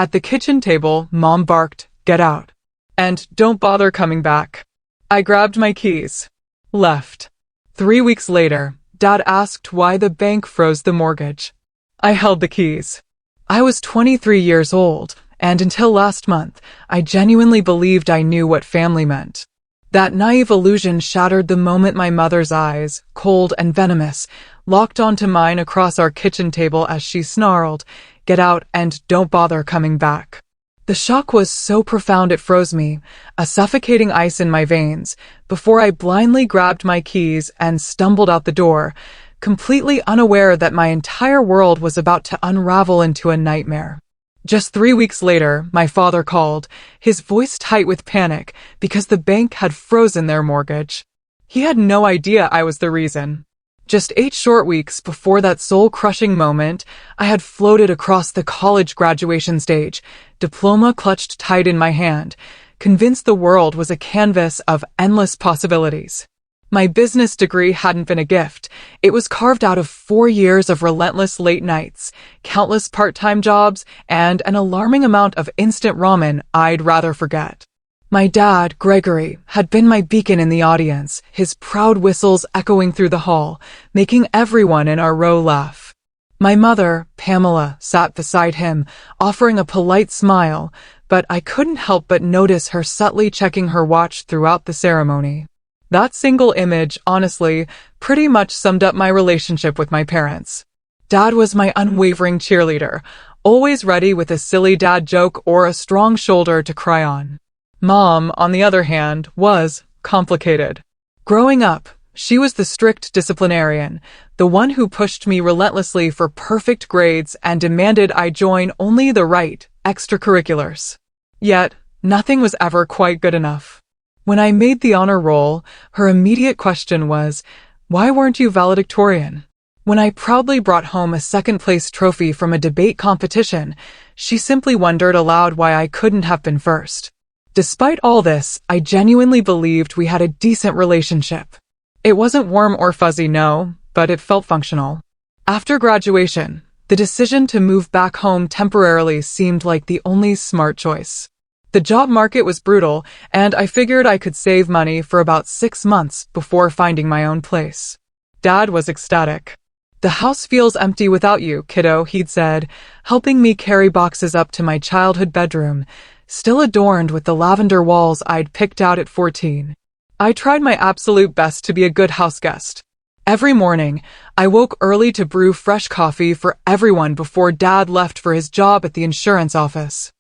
At the kitchen table, Mom barked, "Get out. And don't bother coming back." I grabbed my keys. Left. 3 weeks later, Dad asked why the bank froze the mortgage. I held the keys. I was 23 years old, and until last month, I genuinely believed I knew what family meant. That naive illusion shattered the moment my mother's eyes, cold and venomous, locked onto mine across our kitchen table as she snarled, "Get out and don't bother coming back." The shock was so profound it froze me, a suffocating ice in my veins, before I blindly grabbed my keys and stumbled out the door, completely unaware that my entire world was about to unravel into a nightmare. Just 3 weeks later, my father called, his voice tight with panic, because the bank had frozen their mortgage. He had no idea I was the reason. Just 8 short weeks before that soul-crushing moment, I had floated across the college graduation stage, diploma clutched tight in my hand, convinced the world was a canvas of endless possibilities. My business degree hadn't been a gift. It was carved out of 4 years of relentless late nights, countless part-time jobs, and an alarming amount of instant ramen I'd rather forget. My dad, Gregory, had been my beacon in the audience, his proud whistles echoing through the hall, making everyone in our row laugh. My mother, Pamela, sat beside him, offering a polite smile, but I couldn't help but notice her subtly checking her watch throughout the ceremony. That single image, honestly, pretty much summed up my relationship with my parents. Dad was my unwavering cheerleader, always ready with a silly dad joke or a strong shoulder to cry on. Mom, on the other hand, was complicated. Growing up, she was the strict disciplinarian, the one who pushed me relentlessly for perfect grades and demanded I join only the right extracurriculars. Yet, nothing was ever quite good enough. When I made the honor roll, her immediate question was, "Why weren't you valedictorian?" When I proudly brought home a second-place trophy from a debate competition, she simply wondered aloud why I couldn't have been first. Despite all this, I genuinely believed we had a decent relationship. It wasn't warm or fuzzy, no, but it felt functional. After graduation, the decision to move back home temporarily seemed like the only smart choice. The job market was brutal, and I figured I could save money for about 6 months before finding my own place. Dad was ecstatic. "The house feels empty without you, kiddo," he'd said, helping me carry boxes up to my childhood bedroom, still adorned with the lavender walls I'd picked out at 14. I tried my absolute best to be a good houseguest. Every morning, I woke early to brew fresh coffee for everyone before Dad left for his job at the insurance office.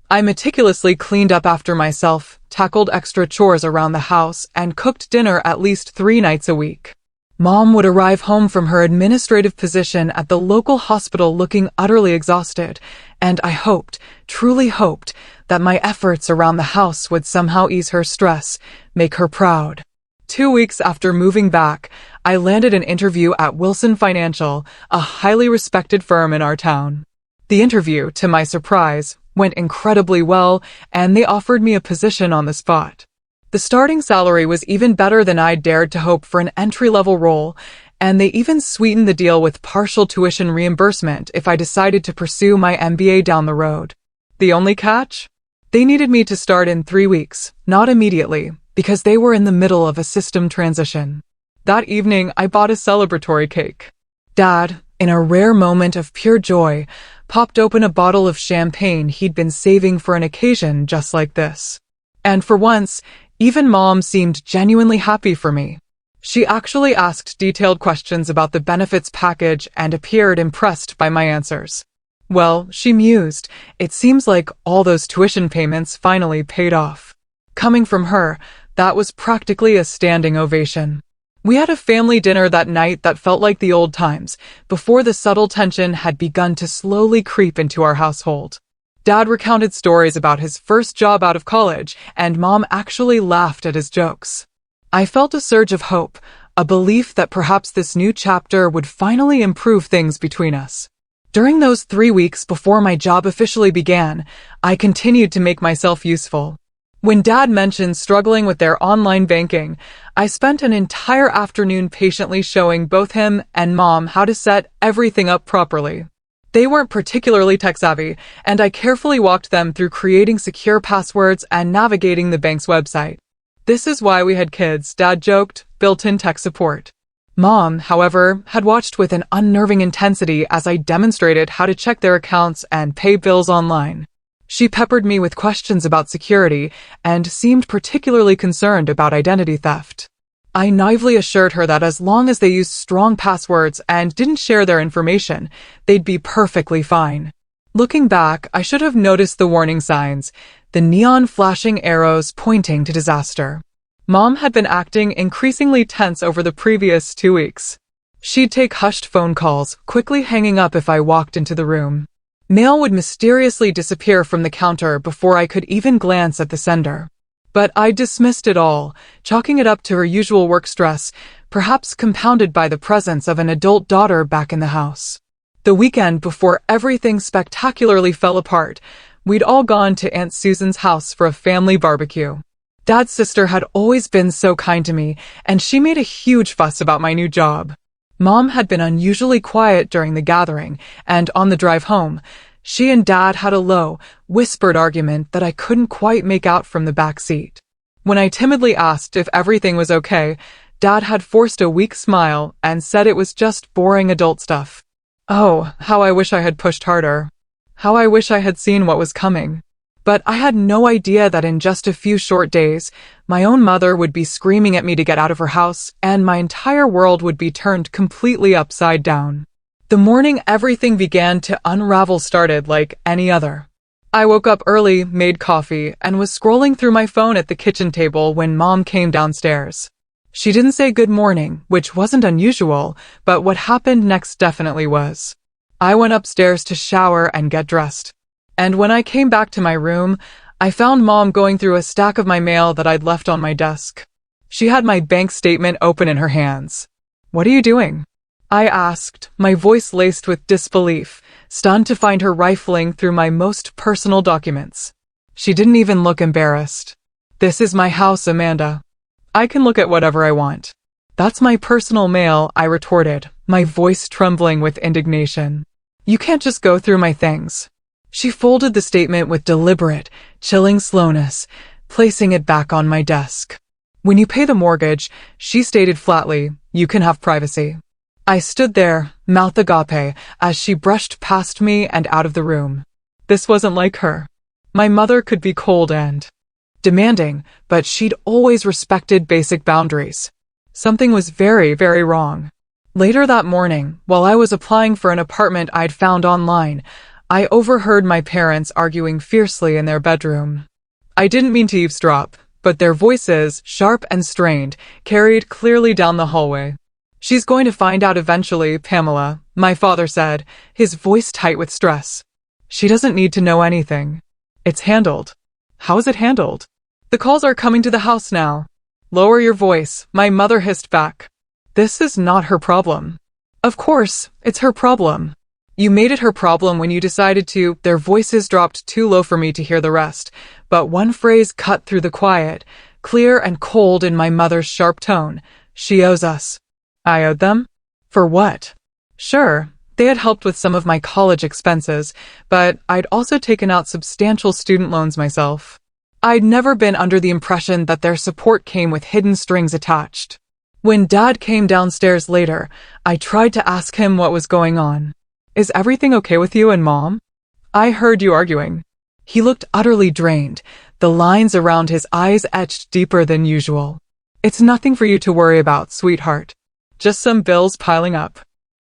I meticulously cleaned up after myself, tackled extra chores around the house, and cooked dinner at least 3 nights a week. Mom would arrive home from her administrative position at the local hospital looking utterly exhausted, and I hoped, truly hoped, that my efforts around the house would somehow ease her stress, make her proud. 2 weeks after moving back, I landed an interview at Wilson Financial, a highly respected firm in our town. The interview, to my surprise, went incredibly well, and they offered me a position on the spot. The starting salary was even better than I'd dared to hope for an entry-level role, and they even sweetened the deal with partial tuition reimbursement if I decided to pursue my MBA down the road. The only catch? They needed me to start in 3 weeks, not immediately, because they were in the middle of a system transition. That evening, I bought a celebratory cake. Dad, in a rare moment of pure joy, popped open a bottle of champagne he'd been saving for an occasion just like this. And for once, even Mom seemed genuinely happy for me. She actually asked detailed questions about the benefits package and appeared impressed by my answers. Well, she mused, it seems like all those tuition payments finally paid off. Coming from her, that was practically a standing ovation. We had a family dinner that night that felt like the old times, before the subtle tension had begun to slowly creep into our household. Dad recounted stories about his first job out of college, and Mom actually laughed at his jokes. I felt a surge of hope, a belief that perhaps this new chapter would finally improve things between us. During those 3 weeks before my job officially began, I continued to make myself useful. When Dad mentioned struggling with their online banking, I spent an entire afternoon patiently showing both him and Mom how to set everything up properly. They weren't particularly tech-savvy, and I carefully walked them through creating secure passwords and navigating the bank's website. "This is why we had kids," Dad joked, built-in tech support. Mom, however, had watched with an unnerving intensity as I demonstrated how to check their accounts and pay bills online. She peppered me with questions about security and seemed particularly concerned about identity theft. I naively assured her that as long as they used strong passwords and didn't share their information, they'd be perfectly fine. Looking back, I should have noticed the warning signs, the neon flashing arrows pointing to disaster. Mom had been acting increasingly tense over the previous 2 weeks. She'd take hushed phone calls, quickly hanging up if I walked into the room. Mail would mysteriously disappear from the counter before I could even glance at the sender. But I dismissed it all, chalking it up to her usual work stress, perhaps compounded by the presence of an adult daughter back in the house. The weekend before everything spectacularly fell apart, we'd all gone to Aunt Susan's house for a family barbecue. Dad's sister had always been so kind to me, and she made a huge fuss about my new job. Mom had been unusually quiet during the gathering, and on the drive home, she and Dad had a low, whispered argument that I couldn't quite make out from the back seat. When I timidly asked if everything was okay, Dad had forced a weak smile and said it was just boring adult stuff. Oh, how I wish I had pushed harder. How I wish I had seen what was coming. But I had no idea that in just a few short days, my own mother would be screaming at me to get out of her house, and my entire world would be turned completely upside down. The morning everything began to unravel started like any other. I woke up early, made coffee, and was scrolling through my phone at the kitchen table when Mom came downstairs. She didn't say good morning, which wasn't unusual, but what happened next definitely was. I went upstairs to shower and get dressed. And when I came back to my room, I found Mom going through a stack of my mail that I'd left on my desk. She had my bank statement open in her hands. "What are you doing?" I asked, my voice laced with disbelief, stunned to find her rifling through my most personal documents. She didn't even look embarrassed. "This is my house, Amanda. I can look at whatever I want." "That's my personal mail," I retorted, my voice trembling with indignation. "You can't just go through my things." She folded the statement with deliberate, chilling slowness, placing it back on my desk. "When you pay the mortgage," she stated flatly, "you can have privacy." I stood there, mouth agape, as she brushed past me and out of the room. This wasn't like her. My mother could be cold and demanding, but she'd always respected basic boundaries. Something was very, very wrong. Later that morning, while I was applying for an apartment I'd found online, I overheard my parents arguing fiercely in their bedroom. I didn't mean to eavesdrop, but their voices, sharp and strained, carried clearly down the hallway. "She's going to find out eventually, Pamela," my father said, his voice tight with stress. "She doesn't need to know anything. It's handled." "How is it handled?" "The calls are coming to the house now." "Lower your voice," my mother hissed back. "This is not her problem." "Of course, it's her problem. You made it her problem when you decided to." Their voices dropped too low for me to hear the rest, but one phrase cut through the quiet, clear and cold in my mother's sharp tone. "She owes us." I owed them? For what? Sure, they had helped with some of my college expenses, but I'd also taken out substantial student loans myself. I'd never been under the impression that their support came with hidden strings attached. When Dad came downstairs later, I tried to ask him what was going on. "Is everything okay with you and Mom? I heard you arguing." He looked utterly drained, the lines around his eyes etched deeper than usual. "It's nothing for you to worry about, sweetheart. Just some bills piling up.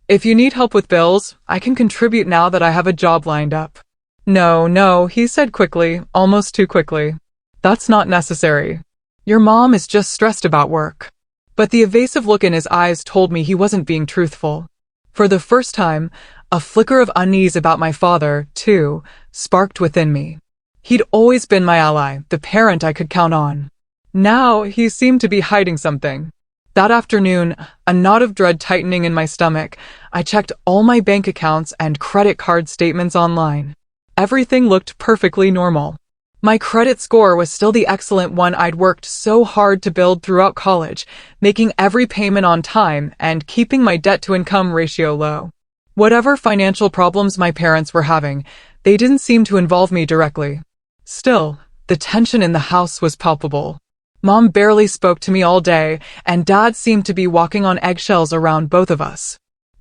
If you need help with bills, I can contribute now that I have a job lined up." No, he said quickly, almost too quickly. "That's not necessary. Your mom is just stressed about work." But the evasive look in his eyes told me he wasn't being truthful. For the first time, a flicker of unease about my father, too, sparked within me. He'd always been my ally, the parent I could count on. Now he seemed to be hiding something. That afternoon, a knot of dread tightening in my stomach, I checked all my bank accounts and credit card statements online. Everything looked perfectly normal. My credit score was still the excellent one I'd worked so hard to build throughout college, making every payment on time and keeping my debt-to-income ratio low. Whatever financial problems my parents were having, they didn't seem to involve me directly. Still, the tension in the house was palpable. Mom barely spoke to me all day, and Dad seemed to be walking on eggshells around both of us.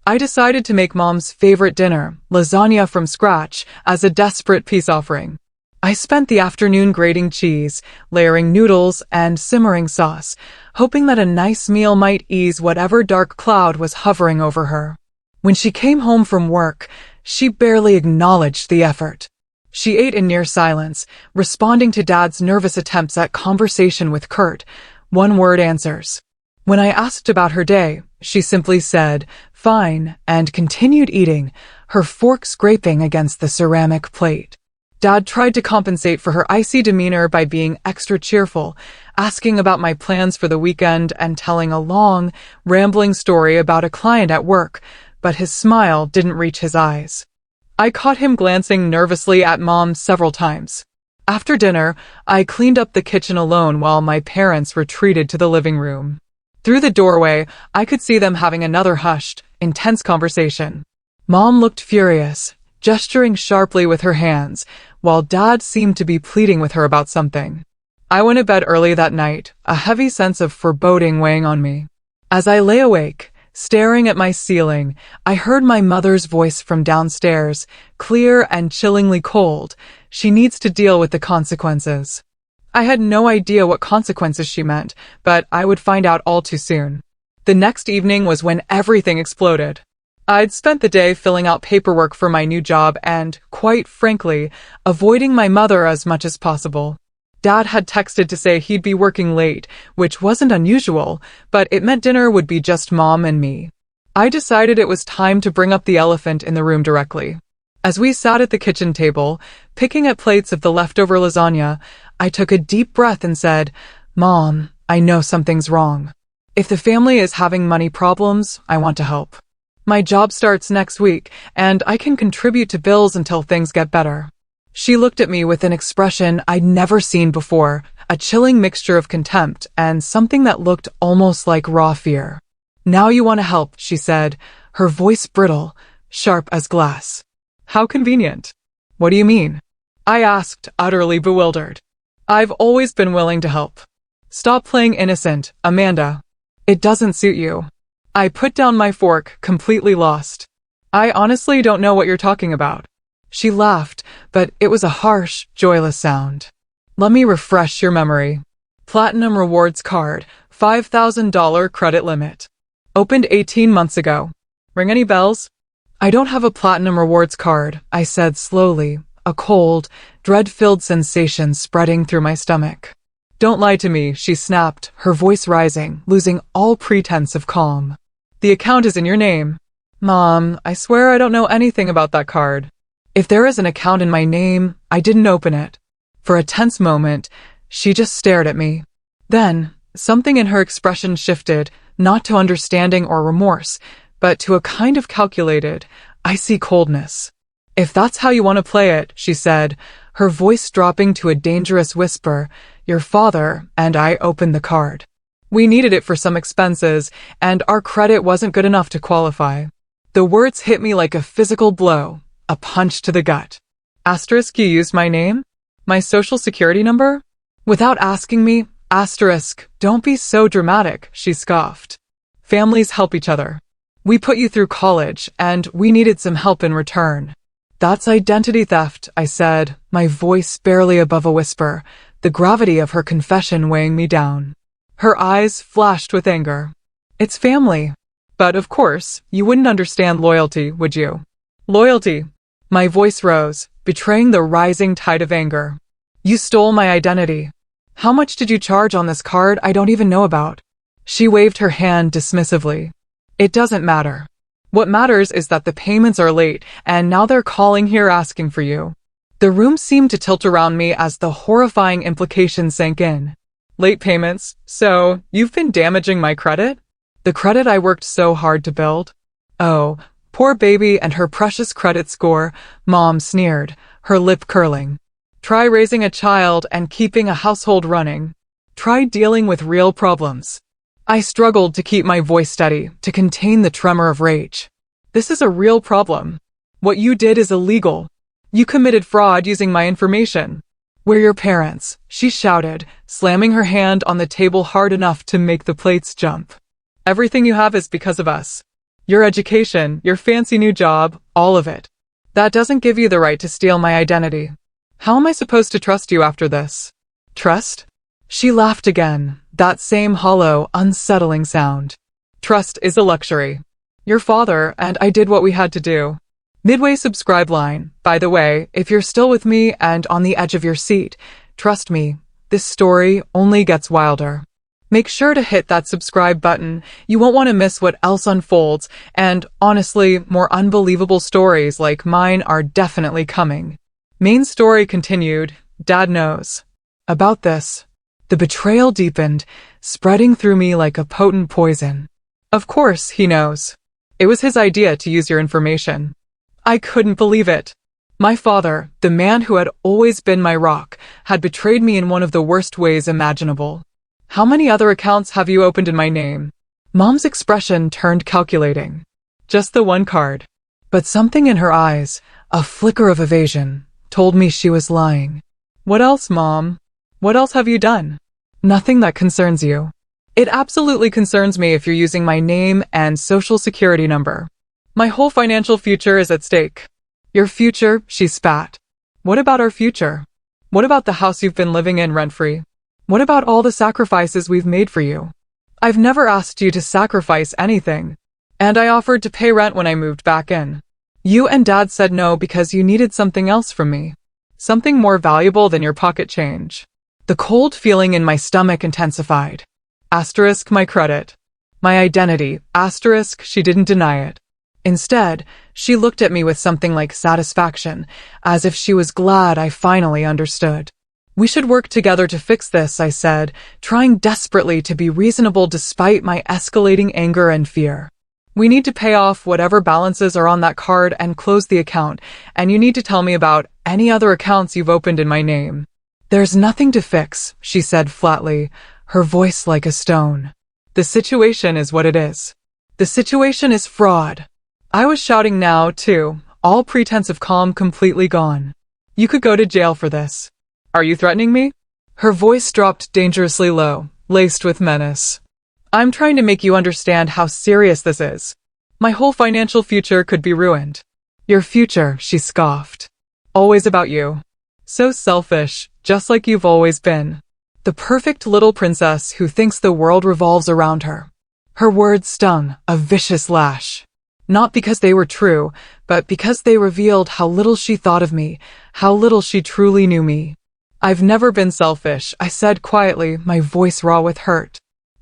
I decided to make Mom's favorite dinner, lasagna from scratch, as a desperate peace offering. I spent the afternoon grating cheese, layering noodles, and simmering sauce, hoping that a nice meal might ease whatever dark cloud was hovering over her. When she came home from work, she barely acknowledged the effort. She ate in near silence, responding to Dad's nervous attempts at conversation with curt, one-word answers. When I asked about her day, she simply said, "Fine," and continued eating, her fork scraping against the ceramic plate. Dad tried to compensate for her icy demeanor by being extra cheerful, asking about my plans for the weekend and telling a long, rambling story about a client at work, but his smile didn't reach his eyes. I caught him glancing nervously at Mom several times. After dinner, I cleaned up the kitchen alone while my parents retreated to the living room. Through the doorway, I could see them having another hushed, intense conversation. Mom looked furious, gesturing sharply with her hands, while Dad seemed to be pleading with her about something. I went to bed early that night, a heavy sense of foreboding weighing on me. As I lay awake, staring at my ceiling, I heard my mother's voice from downstairs, clear and chillingly cold. "She needs to deal with the consequences." I had no idea what consequences she meant, but I would find out all too soon. The next evening was when everything exploded. I'd spent the day filling out paperwork for my new job and, quite frankly, avoiding my mother as much as possible. Dad had texted to say he'd be working late, which wasn't unusual, but it meant dinner would be just Mom and me. I decided it was time to bring up the elephant in the room directly. As we sat at the kitchen table, picking at plates of the leftover lasagna, I took a deep breath and said, "Mom, I know something's wrong. If the family is having money problems, I want to help. My job starts next week, and I can contribute to bills until things get better." She looked at me with an expression I'd never seen before, a chilling mixture of contempt and something that looked almost like raw fear. "Now you want to help," she said, her voice brittle, sharp as glass. "How convenient. What do you mean?" I asked, utterly bewildered. "I've always been willing to help. Stop playing innocent, Amanda. It doesn't suit you." I put down my fork, completely lost. "I honestly don't know what you're talking about." She laughed, but it was a harsh, joyless sound. "Let me refresh your memory. Platinum Rewards card, $5,000 credit limit. Opened 18 months ago. Ring any bells?" "I don't have a Platinum Rewards card," I said slowly, a cold, dread-filled sensation spreading through my stomach. "Don't lie to me," she snapped, her voice rising, losing all pretense of calm. "The account is in your name." "Mom, I swear I don't know anything about that card." "If there is an account in my name, I didn't open it." For a tense moment, she just stared at me. Then, something in her expression shifted, not to understanding or remorse, but to a kind of calculated, icy coldness. "If that's how you want to play it," she said, her voice dropping to a dangerous whisper, "your father and I opened the card. We needed it for some expenses, and our credit wasn't good enough to qualify." The words hit me like a physical blow, a punch to the gut. "Asterisk, you used my name? My social security number?" Without asking me, "Asterisk, don't be so dramatic," she scoffed. "Families help each other. We put you through college, and we needed some help in return." "That's identity theft," I said, my voice barely above a whisper, the gravity of her confession weighing me down. Her eyes flashed with anger. "It's family. But of course, you wouldn't understand loyalty, would you?" "Loyalty." My voice rose, betraying the rising tide of anger. "You stole my identity. How much did you charge on this card I don't even know about?" She waved her hand dismissively. "It doesn't matter. What matters is that the payments are late, and now they're calling here asking for you." The room seemed to tilt around me as the horrifying implications sank in. "Late payments? So, you've been damaging my credit? The credit I worked so hard to build?" "Oh, poor baby and her precious credit score," Mom sneered, her lip curling. "Try raising a child and keeping a household running. Try dealing with real problems." I struggled to keep my voice steady, to contain the tremor of rage. This is a real problem. What you did is illegal. You committed fraud using my information. We're your parents, she shouted, slamming her hand on the table hard enough to make the plates jump. Everything you have is because of us. Your education, your fancy new job, all of it. That doesn't give you the right to steal my identity. How am I supposed to trust you after this? Trust? She laughed again, that same hollow, unsettling sound. Trust is a luxury. Your father and I did what we had to do. Midway subscribe line, by the way, if you're still with me and on the edge of your seat, trust me, this story only gets wilder. Make sure to hit that subscribe button. You won't want to miss what else unfolds, and honestly, more unbelievable stories like mine are definitely coming. Main story continued. Dad knows about this. The betrayal deepened, spreading through me like a potent poison. Of course, he knows. It was his idea to use your information. I couldn't believe it. My father, the man who had always been my rock, had betrayed me in one of the worst ways imaginable. How many other accounts have you opened in my name? Mom's expression turned calculating. Just the one card. But something in her eyes, a flicker of evasion, told me she was lying. What else, Mom? What else have you done? Nothing that concerns you. It absolutely concerns me if you're using my name and social security number. My whole financial future is at stake. Your future, she spat. What about our future? What about the house you've been living in rent-free? What about all the sacrifices we've made for you? I've never asked you to sacrifice anything. And I offered to pay rent when I moved back in. You and Dad said no because you needed something else from me. Something more valuable than your pocket change. The cold feeling in my stomach intensified. Asterisk my credit. My identity. Asterisk, she didn't deny it. Instead, she looked at me with something like satisfaction, as if she was glad I finally understood. We should work together to fix this, I said, trying desperately to be reasonable despite my escalating anger and fear. We need to pay off whatever balances are on that card and close the account, and you need to tell me about any other accounts you've opened in my name. There's nothing to fix, she said flatly, her voice like a stone. The situation is what it is. The situation is fraud. I was shouting now, too, all pretense of calm completely gone. You could go to jail for this. Are you threatening me? Her voice dropped dangerously low, laced with menace. I'm trying to make you understand how serious this is. My whole financial future could be ruined. Your future, she scoffed. Always about you. So selfish, just like you've always been. The perfect little princess who thinks the world revolves around her. Her words stung, a vicious lash. Not because they were true, but because they revealed how little she thought of me, how little she truly knew me. I've never been selfish, I said quietly, my voice raw with hurt.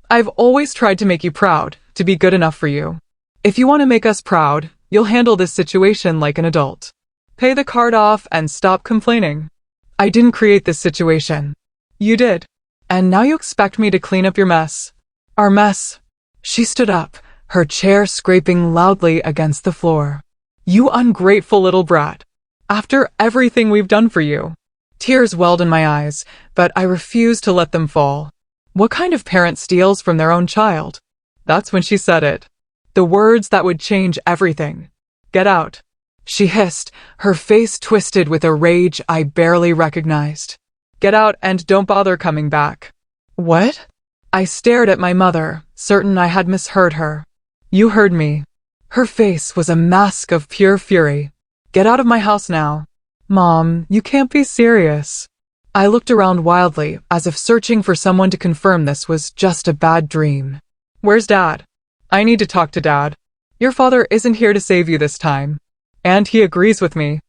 I've always tried to make you proud, to be good enough for you. If you want to make us proud, you'll handle this situation like an adult. Pay the card off and stop complaining. I didn't create this situation. You did. And now you expect me to clean up your mess. Our mess. She stood up, her chair scraping loudly against the floor. You ungrateful little brat. After everything we've done for you. Tears welled in my eyes, but I refused to let them fall. What kind of parent steals from their own child? That's when she said it. The words that would change everything. Get out. She hissed, her face twisted with a rage I barely recognized. Get out and don't bother coming back. What? I stared at my mother, certain I had misheard her. You heard me. Her face was a mask of pure fury. Get out of my house now. Mom, you can't be serious. I looked around wildly, as if searching for someone to confirm this was just a bad dream. Where's Dad? I need to talk to Dad. Your father isn't here to save you this time. And he agrees with me.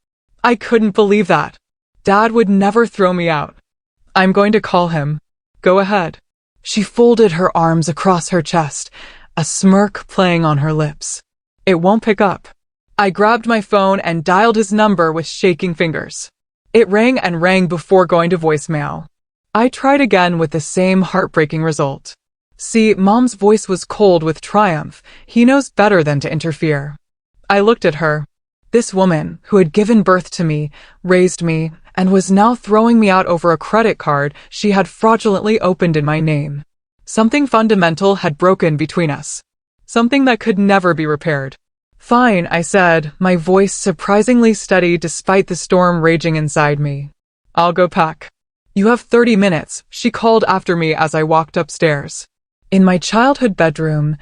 I couldn't believe that. Dad would never throw me out. I'm going to call him. Go ahead. She folded her arms across her chest, a smirk playing on her lips. It won't pick up. I grabbed my phone and dialed his number with shaking fingers. It rang and rang before going to voicemail. I tried again with the same heartbreaking result. See, Mom's voice was cold with triumph. He knows better than to interfere. I looked at her. This woman, who had given birth to me, raised me, and was now throwing me out over a credit card she had fraudulently opened in my name. Something fundamental had broken between us. Something that could never be repaired. Fine, I said, my voice surprisingly steady despite the storm raging inside me. I'll go pack. You have 30 minutes, she called after me as I walked upstairs. In my childhood bedroom,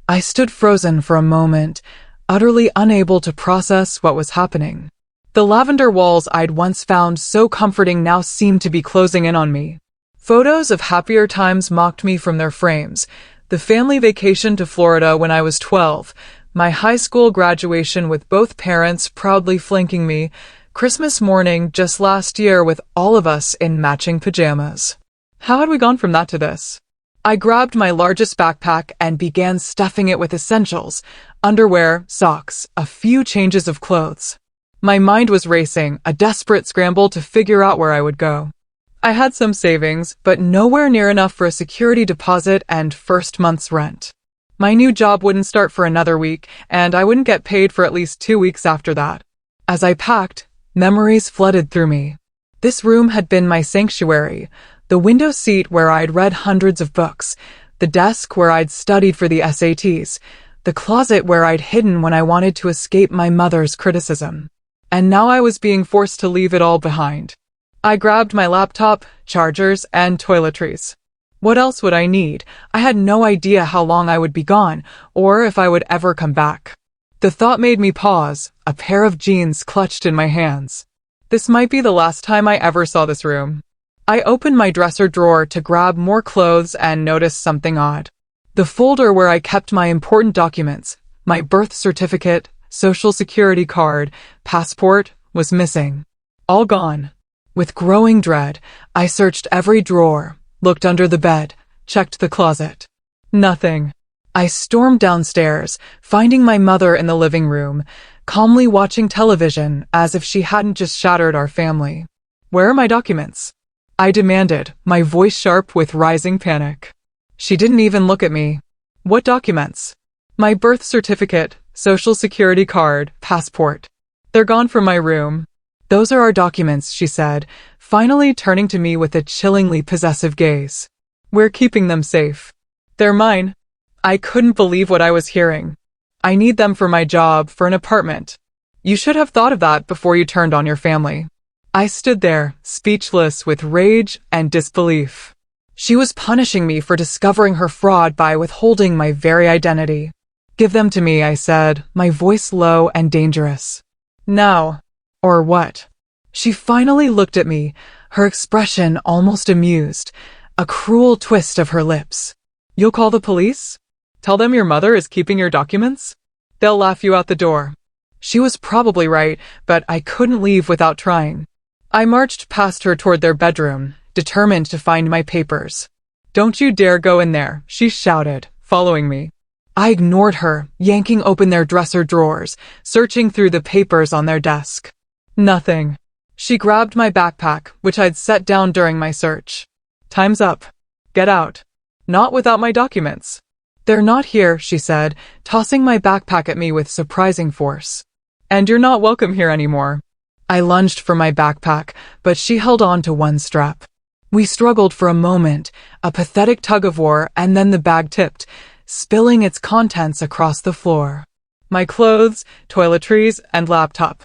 I stood frozen for a moment, utterly unable to process what was happening. The lavender walls I'd once found so comforting now seemed to be closing in on me. Photos of happier times mocked me from their frames. The family vacation to Florida when I was 12, my high school graduation with both parents proudly flanking me, Christmas morning just last year with all of us in matching pajamas. How had we gone from that to this? I grabbed my largest backpack and began stuffing it with essentials, underwear, socks, a few changes of clothes. My mind was racing, a desperate scramble to figure out where I would go. I had some savings, but nowhere near enough for a security deposit and first month's rent. My new job wouldn't start for another week, and I wouldn't get paid for at least 2 weeks after that. As I packed, memories flooded through me. This room had been my sanctuary, the window seat where I'd read hundreds of books, the desk where I'd studied for the SATs, the closet where I'd hidden when I wanted to escape my mother's criticism. And now I was being forced to leave it all behind. I grabbed my laptop, chargers, and toiletries. What else would I need? I had no idea how long I would be gone, or if I would ever come back. The thought made me pause, a pair of jeans clutched in my hands. This might be the last time I ever saw this room. I opened my dresser drawer to grab more clothes and noticed something odd. The folder where I kept my important documents, my birth certificate, social security card, passport, was missing. All gone. With growing dread, I searched every drawer, looked under the bed, checked the closet. Nothing. I stormed downstairs, finding my mother in the living room, calmly watching television as if she hadn't just shattered our family. Where are my documents? I demanded, my voice sharp with rising panic. She didn't even look at me. What documents? My birth certificate, social security card, passport. They're gone from my room. Those are our documents, she said, finally turning to me with a chillingly possessive gaze. We're keeping them safe. They're mine. I couldn't believe what I was hearing. I need them for my job, for an apartment. You should have thought of that before you turned on your family. I stood there, speechless with rage and disbelief. She was punishing me for discovering her fraud by withholding my very identity. Give them to me, I said, my voice low and dangerous. Now. Or what? She finally looked at me, her expression almost amused, a cruel twist of her lips. You'll call the police? Tell them your mother is keeping your documents? They'll laugh you out the door. She was probably right, but I couldn't leave without trying. I marched past her toward their bedroom, determined to find my papers. Don't you dare go in there, she shouted, following me. I ignored her, yanking open their dresser drawers, searching through the papers on their desk. Nothing. She grabbed my backpack, which I'd set down during my search. Time's up. Get out. Not without my documents. They're not here, she said, tossing my backpack at me with surprising force. And you're not welcome here anymore. I lunged for my backpack, but she held on to one strap. We struggled for a moment, a pathetic tug-of-war, and then the bag tipped, spilling its contents across the floor. My clothes, toiletries, and laptop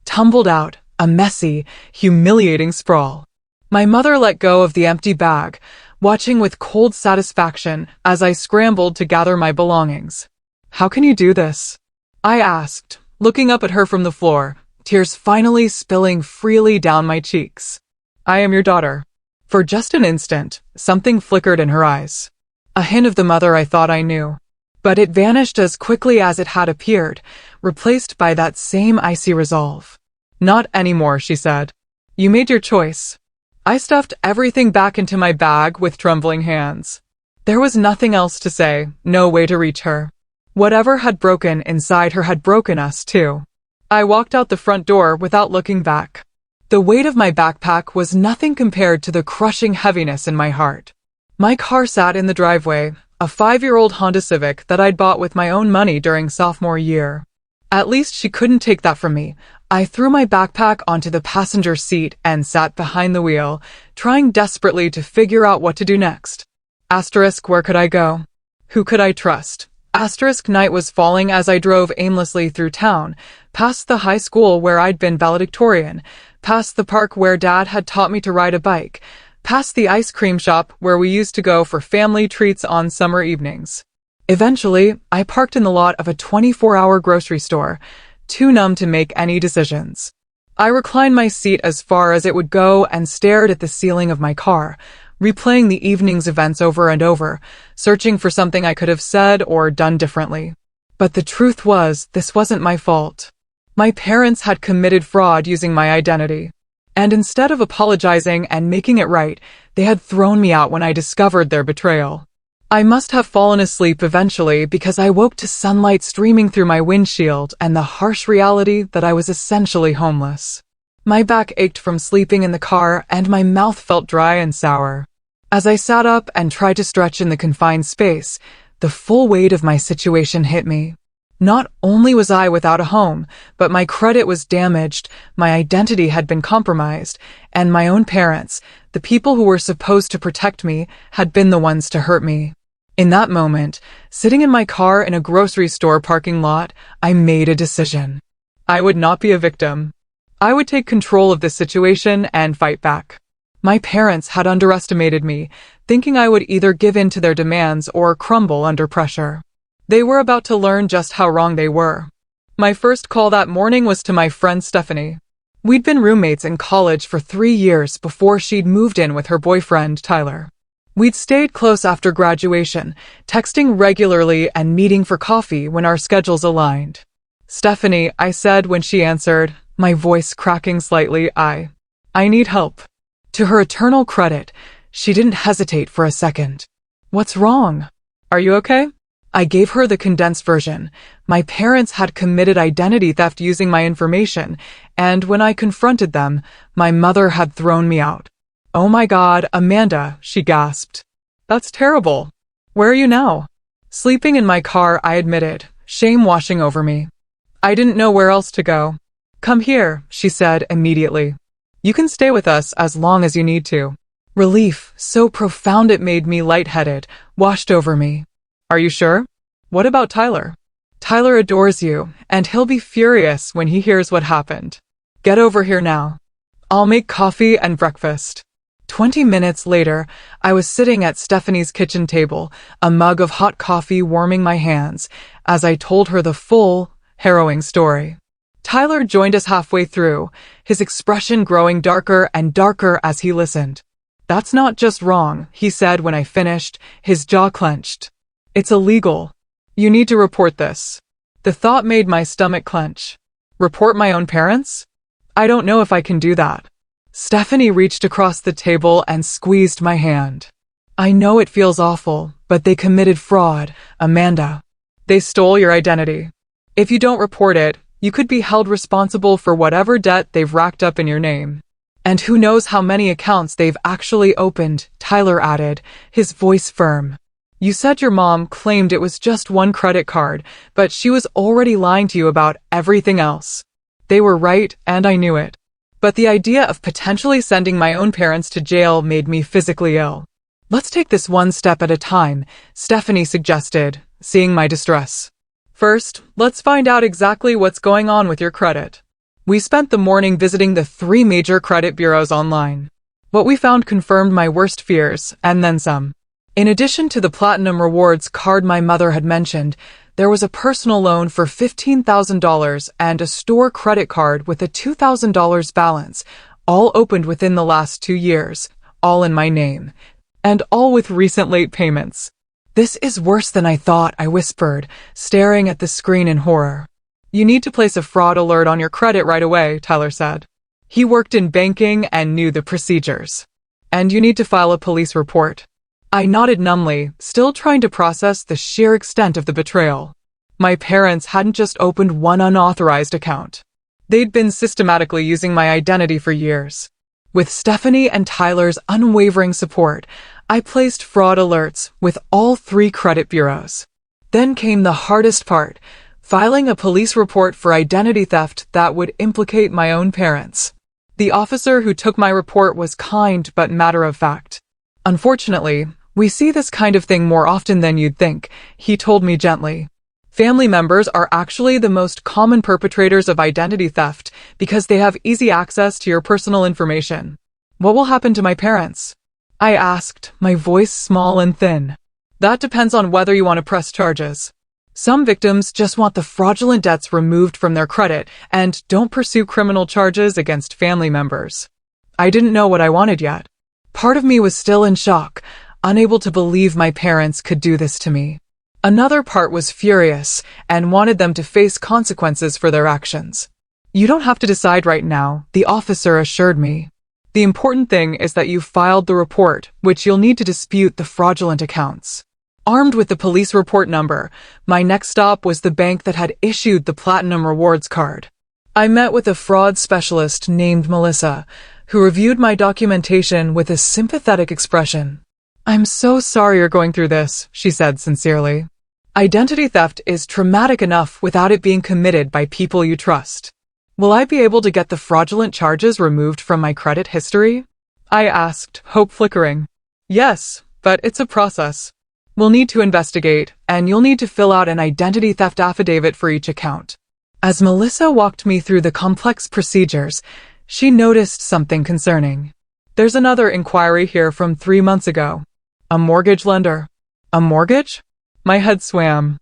tumbled out, a messy, humiliating sprawl. My mother let go of the empty bag, watching with cold satisfaction as I scrambled to gather my belongings. How can you do this? I asked, looking up at her from the floor, tears finally spilling freely down my cheeks. I am your daughter. For just an instant, something flickered in her eyes. A hint of the mother I thought I knew. But it vanished as quickly as it had appeared, replaced by that same icy resolve. Not anymore, she said. You made your choice. I stuffed everything back into my bag with trembling hands. There was nothing else to say, no way to reach her. Whatever had broken inside her had broken us too. I walked out the front door without looking back. The weight of my backpack was nothing compared to the crushing heaviness in my heart. My car sat in the driveway, a 5-year-old Honda Civic that I'd bought with my own money during sophomore year. At least she couldn't take that from me. I threw my backpack onto the passenger seat and sat behind the wheel, trying desperately to figure out what to do next. Asterisk, where could I go? Who could I trust? Asterisk night was falling as I drove aimlessly through town, past the high school where I'd been valedictorian, past the park where Dad had taught me to ride a bike, past the ice cream shop where we used to go for family treats on summer evenings. Eventually, I parked in the lot of a 24-hour grocery store, too numb to make any decisions. I reclined my seat as far as it would go and stared at the ceiling of my car, replaying the evening's events over and over, searching for something I could have said or done differently. But the truth was, this wasn't my fault. My parents had committed fraud using my identity. And instead of apologizing and making it right, they had thrown me out when I discovered their betrayal. I must have fallen asleep eventually because I woke to sunlight streaming through my windshield and the harsh reality that I was essentially homeless. My back ached from sleeping in the car and my mouth felt dry and sour. As I sat up and tried to stretch in the confined space, the full weight of my situation hit me. Not only was I without a home, but my credit was damaged, my identity had been compromised, and my own parents, the people who were supposed to protect me, had been the ones to hurt me. In that moment, sitting in my car in a grocery store parking lot, I made a decision. I would not be a victim. I would take control of this situation and fight back. My parents had underestimated me, thinking I would either give in to their demands or crumble under pressure. They were about to learn just how wrong they were. My first call that morning was to my friend Stephanie. We'd been roommates in college for 3 years before she'd moved in with her boyfriend, Tyler. We'd stayed close after graduation, texting regularly and meeting for coffee when our schedules aligned. "Stephanie," I said when she answered, my voice cracking slightly, I need help. To her eternal credit, she didn't hesitate for a second. "What's wrong? Are you okay?" I gave her the condensed version. My parents had committed identity theft using my information, and when I confronted them, my mother had thrown me out. "Oh my God, Amanda," she gasped. "That's terrible. Where are you now?" "Sleeping in my car," I admitted, shame washing over me. I didn't know where else to go. "Come here," she said immediately. "You can stay with us as long as you need to." Relief, so profound it made me lightheaded, washed over me. "Are you sure? What about Tyler?" "Tyler adores you, and he'll be furious when he hears what happened. Get over here now. I'll make coffee and breakfast." 20 minutes later, I was sitting at Stephanie's kitchen table, a mug of hot coffee warming my hands, as I told her the full, harrowing story. Tyler joined us halfway through, his expression growing darker and darker as he listened. "That's not just wrong," he said when I finished, his jaw clenched. "It's illegal. You need to report this." The thought made my stomach clench. Report my own parents? I don't know if I can do that. Stephanie reached across the table and squeezed my hand. "I know it feels awful, but they committed fraud, Amanda. They stole your identity. If you don't report it, you could be held responsible for whatever debt they've racked up in your name. And who knows how many accounts they've actually opened," Tyler added, his voice firm. "You said your mom claimed it was just one credit card, but she was already lying to you about everything else. They were right, and I knew it. But the idea of potentially sending my own parents to jail made me physically ill." "Let's take this one step at a time," Stephanie suggested, seeing my distress. "First, let's find out exactly what's going on with your credit." We spent the morning visiting the 3 major credit bureaus online. What we found confirmed my worst fears, and then some. In addition to the Platinum Rewards card my mother had mentioned, there was a personal loan for $15,000 and a store credit card with a $2,000 balance, all opened within the last 2 years, all in my name, and all with recent late payments. "This is worse than I thought," I whispered, staring at the screen in horror. "You need to place a fraud alert on your credit right away," Tyler said. He worked in banking and knew the procedures. "And you need to file a police report." I nodded numbly, still trying to process the sheer extent of the betrayal. My parents hadn't just opened one unauthorized account. They'd been systematically using my identity for years. With Stephanie and Tyler's unwavering support, I placed fraud alerts with all 3 credit bureaus. Then came the hardest part, filing a police report for identity theft that would implicate my own parents. The officer who took my report was kind but matter-of-fact. Unfortunately, We see this kind of thing more often than you'd think, he told me gently. Family members are actually the most common perpetrators of identity theft because they have easy access to your personal information. What will happen to my parents? I asked, my voice small and thin. That depends on whether you want to press charges. Some victims just want the fraudulent debts removed from their credit and don't pursue criminal charges against family members. I didn't know what I wanted yet. Part of me was still in shock, unable to believe my parents could do this to me. Another part was furious and wanted them to face consequences for their actions. You don't have to decide right now, the officer assured me. The important thing is that you've filed the report, which you'll need to dispute the fraudulent accounts. Armed with the police report number, my next stop was the bank that had issued the Platinum Rewards card. I met with a fraud specialist named Melissa, who reviewed my documentation with a sympathetic expression. I'm so sorry you're going through this, she said sincerely. Identity theft is traumatic enough without it being committed by people you trust. Will I be able to get the fraudulent charges removed from my credit history? I asked, hope flickering. Yes, but it's a process. We'll need to investigate, and you'll need to fill out an identity theft affidavit for each account. As Melissa walked me through the complex procedures, she noticed something concerning. There's another inquiry here from 3 months ago. A mortgage lender. A mortgage? My head swam.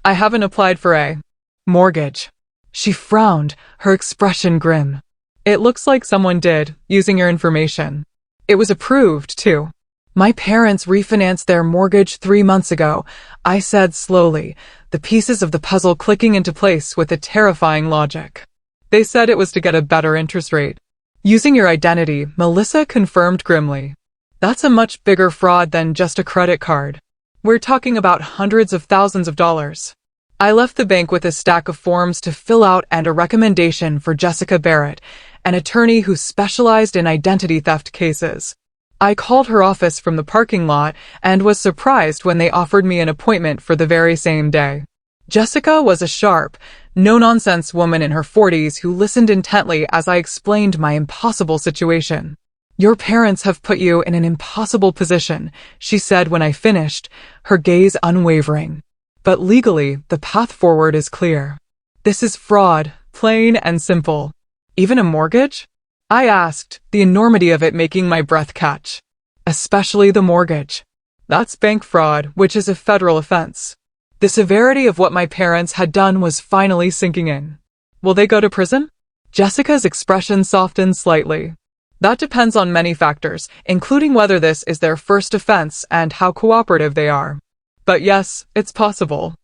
I haven't applied for a mortgage. She frowned, her expression grim. It looks like someone did, using your information. It was approved, too. My parents refinanced their mortgage 3 months ago, I said slowly, the pieces of the puzzle clicking into place with a terrifying logic. They said it was to get a better interest rate. Using your identity, Melissa confirmed grimly. That's a much bigger fraud than just a credit card. We're talking about hundreds of thousands of dollars. I left the bank with a stack of forms to fill out and a recommendation for Jessica Barrett, an attorney who specialized in identity theft cases. I called her office from the parking lot and was surprised when they offered me an appointment for the very same day. Jessica was a sharp, no-nonsense woman in her 40s who listened intently as I explained my impossible situation. Your parents have put you in an impossible position, she said when I finished, her gaze unwavering. But legally, the path forward is clear. This is fraud, plain and simple. Even a mortgage? I asked, the enormity of it making my breath catch. Especially the mortgage. That's bank fraud, which is a federal offense. The severity of what my parents had done was finally sinking in. Will they go to prison? Jessica's expression softened slightly. That depends on many factors, including whether this is their first offense and how cooperative they are. But yes, it's possible.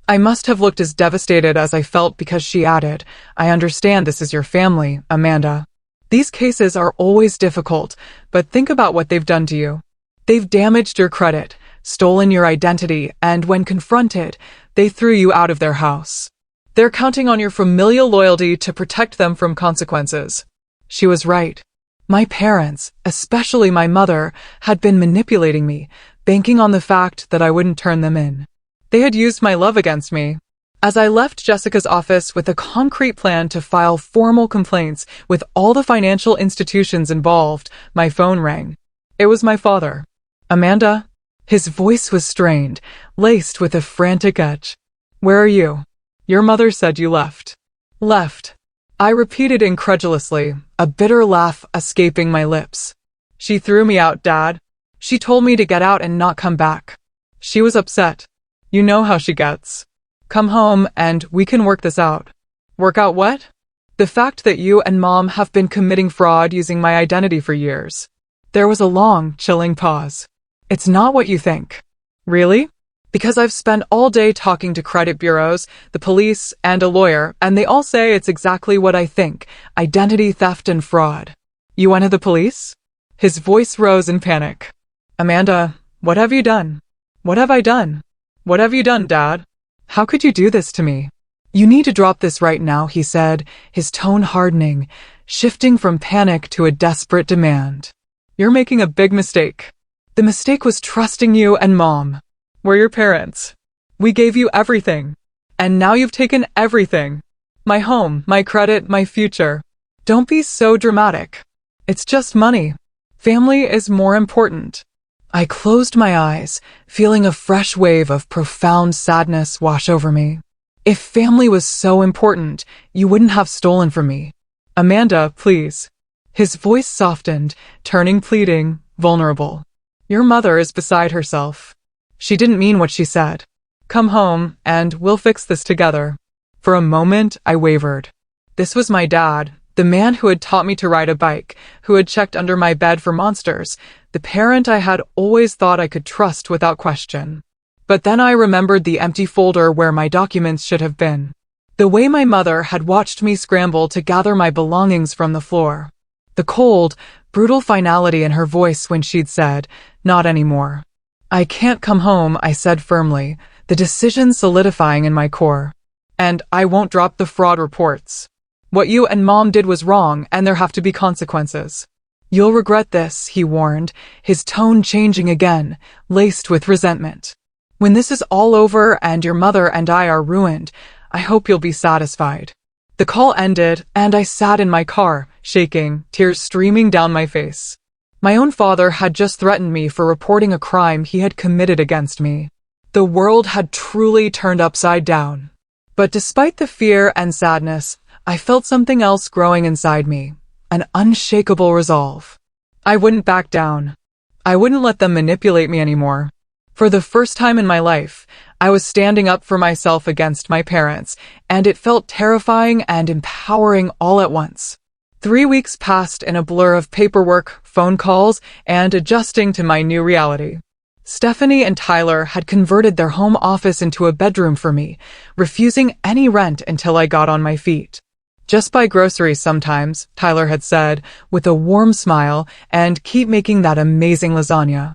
I must have looked as devastated as I felt because she added, I understand this is your family, Amanda. These cases are always difficult, but think about what they've done to you. They've damaged your credit, stolen your identity, and when confronted, they threw you out of their house. They're counting on your familial loyalty to protect them from consequences. She was right. My parents, especially my mother, had been manipulating me, banking on the fact that I wouldn't turn them in. They had used my love against me. As I left Jessica's office with a concrete plan to file formal complaints with all the financial institutions involved, my phone rang. It was my father. Amanda? His voice was strained, laced with a frantic edge. Where are you? Your mother said you left. Left. I repeated incredulously, a bitter laugh escaping my lips. She threw me out, Dad. She told me to get out and not come back. She was upset. You know how she gets. Come home and we can work this out. Work out what? The fact that you and Mom have been committing fraud using my identity for years. There was a long, chilling pause. It's not what you think. Really? Because I've spent all day talking to credit bureaus, the police, and a lawyer, and they all say it's exactly what I think, identity theft and fraud. You went to the police? His voice rose in panic. Amanda, what have you done? What have I done? What have you done, Dad? How could you do this to me? You need to drop this right now, he said, his tone hardening, shifting from panic to a desperate demand. You're making a big mistake. The mistake was trusting you and Mom. We're your parents. We gave you everything. And now you've taken everything. My home, my credit, my future. Don't be so dramatic. It's just money. Family is more important. I closed my eyes, feeling a fresh wave of profound sadness wash over me. If family was so important, you wouldn't have stolen from me. Amanda, please. His voice softened, turning pleading, vulnerable. Your mother is beside herself. She didn't mean what she said. Come home, and we'll fix this together. For a moment, I wavered. This was my dad, the man who had taught me to ride a bike, who had checked under my bed for monsters, the parent I had always thought I could trust without question. But then I remembered the empty folder where my documents should have been. The way my mother had watched me scramble to gather my belongings from the floor. The cold, brutal finality in her voice when she'd said, "Not anymore." "I can't come home," I said firmly, the decision solidifying in my core. "And I won't drop the fraud reports. What you and Mom did was wrong, and there have to be consequences." "You'll regret this," he warned, his tone changing again, laced with resentment. "When this is all over and your mother and I are ruined, I hope you'll be satisfied." The call ended, and I sat in my car, shaking, tears streaming down my face. My own father had just threatened me for reporting a crime he had committed against me. The world had truly turned upside down. But despite the fear and sadness, I felt something else growing inside me, an unshakable resolve. I wouldn't back down. I wouldn't let them manipulate me anymore. For the first time in my life, I was standing up for myself against my parents, and it felt terrifying and empowering all at once. 3 weeks passed in a blur of paperwork, phone calls, and adjusting to my new reality. Stephanie and Tyler had converted their home office into a bedroom for me, refusing any rent until I got on my feet. "Just buy groceries sometimes," Tyler had said, with a warm smile, "and keep making that amazing lasagna."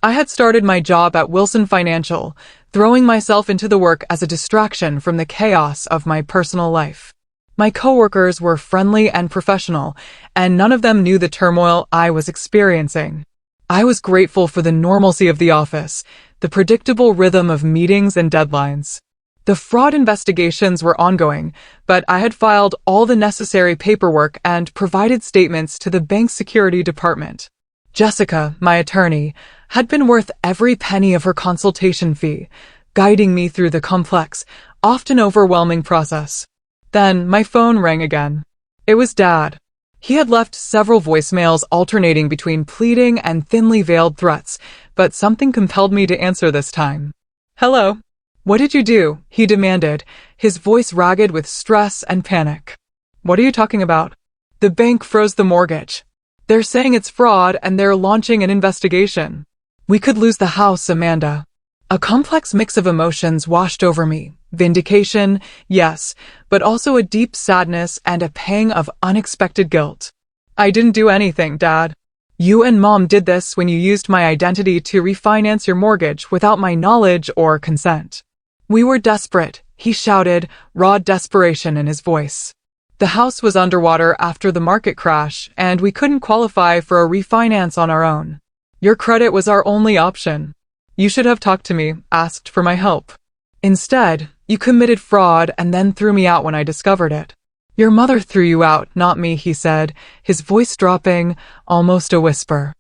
I had started my job at Wilson Financial, throwing myself into the work as a distraction from the chaos of my personal life. My coworkers were friendly and professional, and none of them knew the turmoil I was experiencing. I was grateful for the normalcy of the office, the predictable rhythm of meetings and deadlines. The fraud investigations were ongoing, but I had filed all the necessary paperwork and provided statements to the bank's security department. Jessica, my attorney, had been worth every penny of her consultation fee, guiding me through the complex, often overwhelming process. Then my phone rang again. It was Dad. He had left several voicemails alternating between pleading and thinly veiled threats, but something compelled me to answer this time. "Hello. What did you do?" he demanded, his voice ragged with stress and panic. "What are you talking about?" "The bank froze the mortgage. They're saying it's fraud and they're launching an investigation. We could lose the house, Amanda." A complex mix of emotions washed over me. Vindication, yes, but also a deep sadness and a pang of unexpected guilt. "I didn't do anything, Dad. You and Mom did this when you used my identity to refinance your mortgage without my knowledge or consent." "We were desperate," he shouted, raw desperation in his voice. "The house was underwater after the market crash, and we couldn't qualify for a refinance on our own. Your credit was our only option. You should have talked to me, asked for my help. Instead, you committed fraud and then threw me out when I discovered it." "Your mother threw you out, not me," he said, his voice dropping, almost a whisper.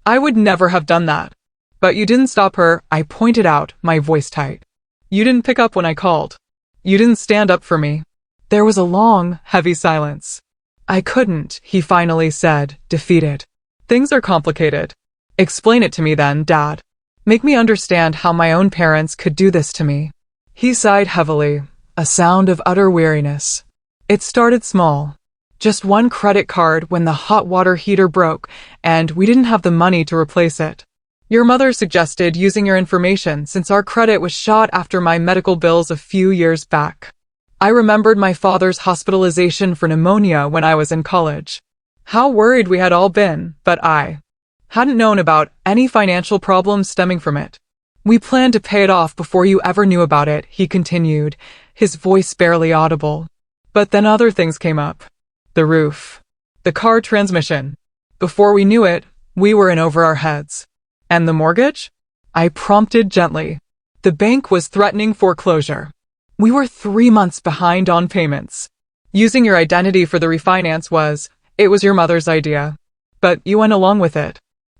"I would never have done that." "But you didn't stop her," I pointed out, my voice tight. "You didn't pick up when I called. You didn't stand up for me." There was a long, heavy silence. "I couldn't," he finally said, defeated. "Things are complicated. Explain it to me then, Dad. Make me understand how my own parents could do this to me." He sighed heavily, a sound of utter weariness. "It started small. Just one credit card when the hot water heater broke, and we didn't have the money to replace it. Your mother suggested using your information since our credit was shot after my medical bills a few years back. I remembered my father's hospitalization for pneumonia when I was in college. How worried we had all been, but I hadn't known about any financial problems stemming from it. We planned to pay it off before you ever knew about it," he continued, his voice barely audible. "But then other things came up. The roof. The car transmission. Before we knew it, we were in over our heads." "And the mortgage?" I prompted gently. "The bank was threatening foreclosure. We were 3 months behind on payments. Using your identity for the refinance it was your mother's idea. But you went along with it.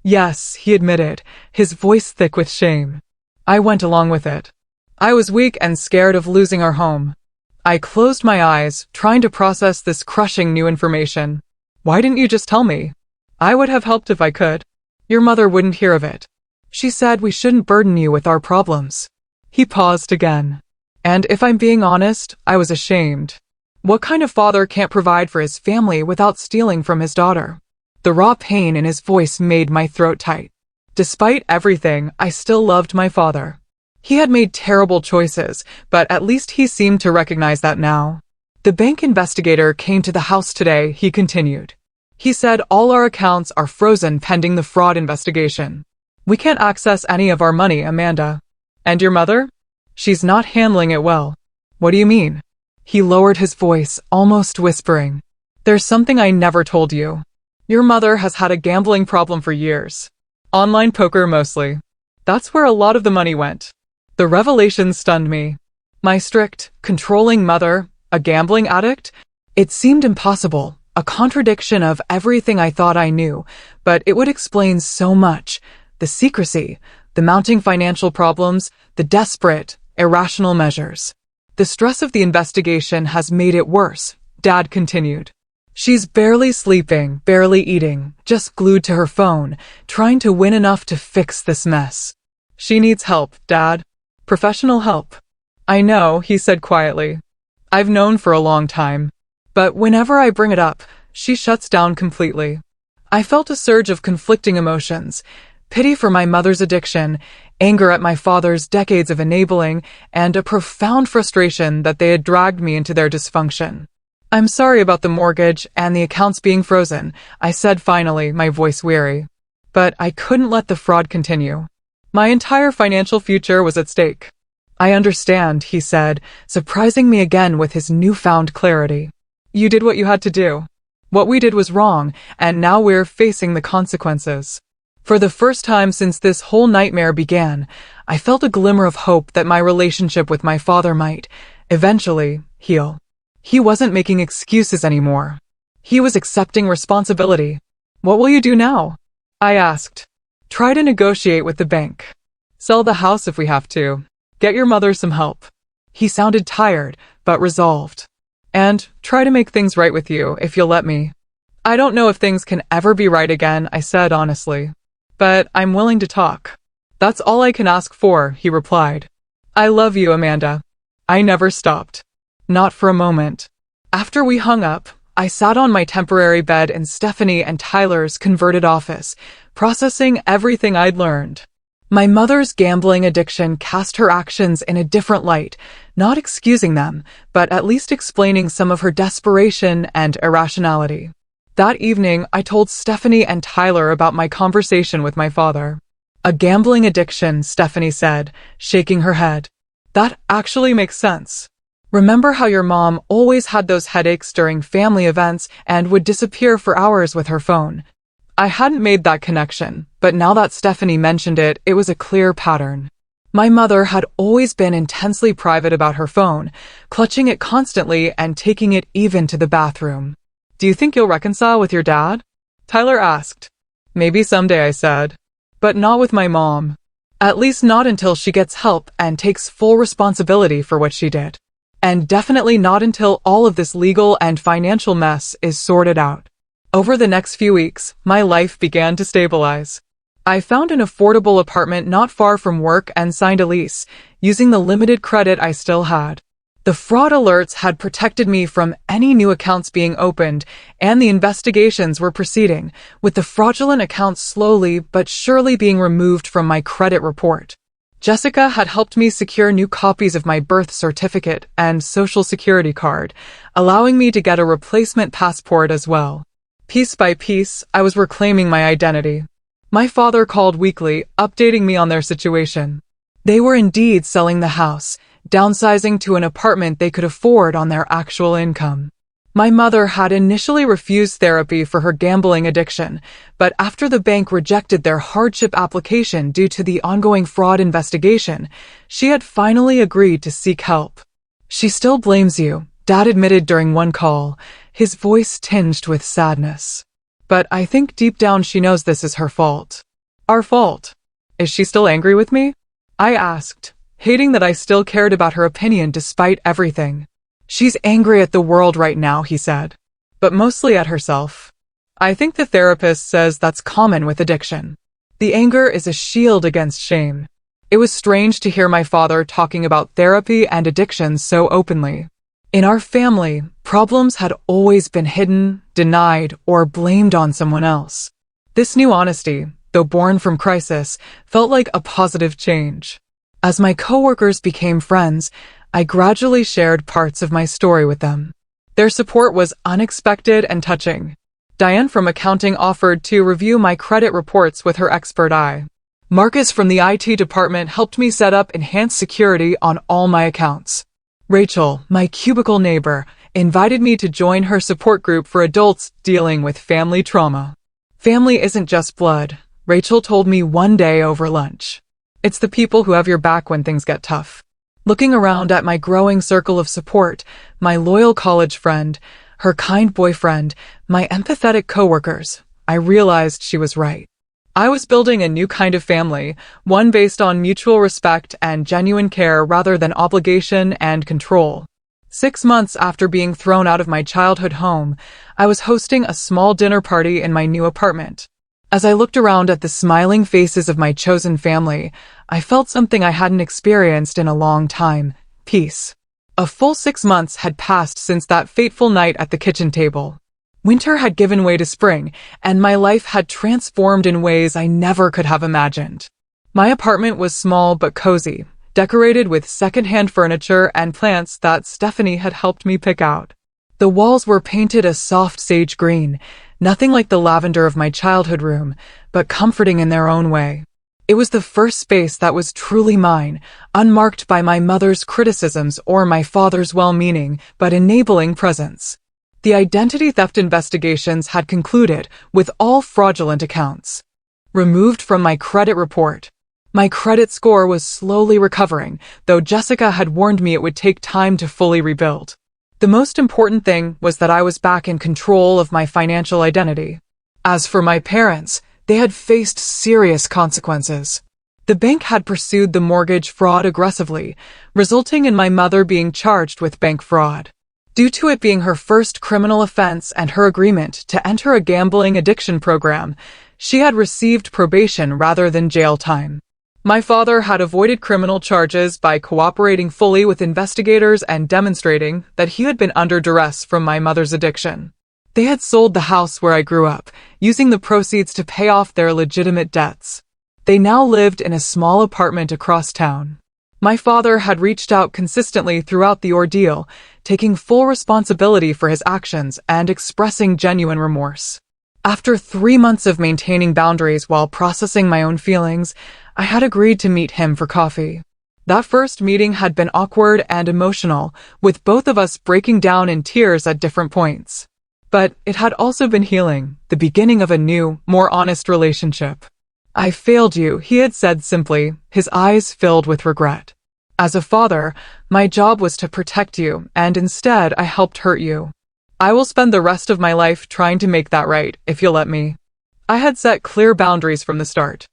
Yes, he admitted, his voice thick with shame. I went along with it. I was weak and scared of losing our home. I closed my eyes, trying to process this crushing new information. Why didn't you just tell me? I would have helped if I could. Your mother wouldn't hear of it. She said we shouldn't burden you with our problems. He paused again. And if I'm being honest, I was ashamed. What kind of father can't provide for his family without stealing from his daughter? The raw pain in his voice made my throat tight. Despite everything, I still loved my father. He had made terrible choices, but at least he seemed to recognize that now. The bank investigator came to the house today, he continued. He said all our accounts are frozen pending the fraud investigation. We can't access any of our money, Amanda. And your mother? She's not handling it well. What do you mean? He lowered his voice, almost whispering. There's something I never told you. Your mother has had a gambling problem for years. Online poker mostly. That's where a lot of the money went. The revelation stunned me. My strict, controlling mother, a gambling addict? It seemed impossible, a contradiction of everything I thought I knew, but it would explain so much. The secrecy, the mounting financial problems, the desperate, irrational measures. The stress of the investigation has made it worse, Dad continued. She's barely sleeping, barely eating, just glued to her phone, trying to win enough to fix this mess. She needs help, Dad. Professional help. I know, he said quietly. I've known for a long time. But whenever I bring it up, she shuts down completely. I felt a surge of conflicting emotions. Pity for my mother's addiction, anger at my father's decades of enabling, and a profound frustration that they had dragged me into their dysfunction. I'm sorry about the mortgage and the accounts being frozen, I said finally, my voice weary. But I couldn't let the fraud continue. My entire financial future was at stake. I understand, he said, surprising me again with his newfound clarity. You did what you had to do. What we did was wrong, and now we're facing the consequences. For the first time since this whole nightmare began, I felt a glimmer of hope that my relationship with my father might, eventually, heal. He wasn't making excuses anymore. He was accepting responsibility. What will you do now? I asked. Try to negotiate with the bank. Sell the house if we have to. Get your mother some help. He sounded tired, but resolved. And try to make things right with you, if you'll let me. I don't know if things can ever be right again, I said honestly. But I'm willing to talk. That's all I can ask for, he replied. I love you, Amanda. I never stopped. Not for a moment. After we hung up, I sat on my temporary bed in Stephanie and Tyler's converted office, processing everything I'd learned. My mother's gambling addiction cast her actions in a different light, not excusing them, but at least explaining some of her desperation and irrationality. That evening, I told Stephanie and Tyler about my conversation with my father. A gambling addiction, Stephanie said, shaking her head. That actually makes sense. Remember how your mom always had those headaches during family events and would disappear for hours with her phone? I hadn't made that connection, but now that Stephanie mentioned it, it was a clear pattern. My mother had always been intensely private about her phone, clutching it constantly and taking it even to the bathroom. Do you think you'll reconcile with your dad? Tyler asked. Maybe someday, I said. But not with my mom. At least not until she gets help and takes full responsibility for what she did. And definitely not until all of this legal and financial mess is sorted out. Over the next few weeks, my life began to stabilize. I found an affordable apartment not far from work and signed a lease, using the limited credit I still had. The fraud alerts had protected me from any new accounts being opened, and the investigations were proceeding, with the fraudulent accounts slowly but surely being removed from my credit report. Jessica had helped me secure new copies of my birth certificate and social security card, allowing me to get a replacement passport as well. Piece by piece, I was reclaiming my identity. My father called weekly, updating me on their situation. They were indeed selling the house, downsizing to an apartment they could afford on their actual income. My mother had initially refused therapy for her gambling addiction, but after the bank rejected their hardship application due to the ongoing fraud investigation, she had finally agreed to seek help. She still blames you, Dad admitted during one call, his voice tinged with sadness. But I think deep down she knows this is her fault. Our fault. Is she still angry with me? I asked, hating that I still cared about her opinion despite everything. She's angry at the world right now, he said, but mostly at herself. I think the therapist says that's common with addiction. The anger is a shield against shame. It was strange to hear my father talking about therapy and addiction so openly. In our family, problems had always been hidden, denied, or blamed on someone else. This new honesty, though born from crisis, felt like a positive change. As my coworkers became friends, I gradually shared parts of my story with them. Their support was unexpected and touching. Diane from accounting offered to review my credit reports with her expert eye. Marcus from the IT department helped me set up enhanced security on all my accounts. Rachel, my cubicle neighbor, invited me to join her support group for adults dealing with family trauma. Family isn't just blood, Rachel told me one day over lunch. It's the people who have your back when things get tough. Looking around at my growing circle of support, my loyal college friend, her kind boyfriend, my empathetic coworkers, I realized she was right. I was building a new kind of family, one based on mutual respect and genuine care rather than obligation and control. 6 months after being thrown out of my childhood home, I was hosting a small dinner party in my new apartment. As I looked around at the smiling faces of my chosen family, I felt something I hadn't experienced in a long time: peace. A full 6 months had passed since that fateful night at the kitchen table. Winter had given way to spring, and my life had transformed in ways I never could have imagined. My apartment was small but cozy, decorated with secondhand furniture and plants that Stephanie had helped me pick out. The walls were painted a soft sage green, nothing like the lavender of my childhood room, but comforting in their own way. It was the first space that was truly mine, unmarked by my mother's criticisms or my father's well-meaning but enabling presence. The identity theft investigations had concluded, with all fraudulent accounts removed from my credit report. My credit score was slowly recovering, though Jessica had warned me it would take time to fully rebuild. The most important thing was that I was back in control of my financial identity. As for my parents, they had faced serious consequences. The bank had pursued the mortgage fraud aggressively, resulting in my mother being charged with bank fraud. Due to it being her first criminal offense and her agreement to enter a gambling addiction program, she had received probation rather than jail time. My father had avoided criminal charges by cooperating fully with investigators and demonstrating that he had been under duress from my mother's addiction. They had sold the house where I grew up, using the proceeds to pay off their legitimate debts. They now lived in a small apartment across town. My father had reached out consistently throughout the ordeal, taking full responsibility for his actions and expressing genuine remorse. After 3 months of maintaining boundaries while processing my own feelings, I had agreed to meet him for coffee. That first meeting had been awkward and emotional, with both of us breaking down in tears at different points. But it had also been healing, the beginning of a new, more honest relationship. I failed you, he had said simply, his eyes filled with regret. As a father, my job was to protect you, and instead I helped hurt you. I will spend the rest of my life trying to make that right, if you'll let me. I had set clear boundaries from the start.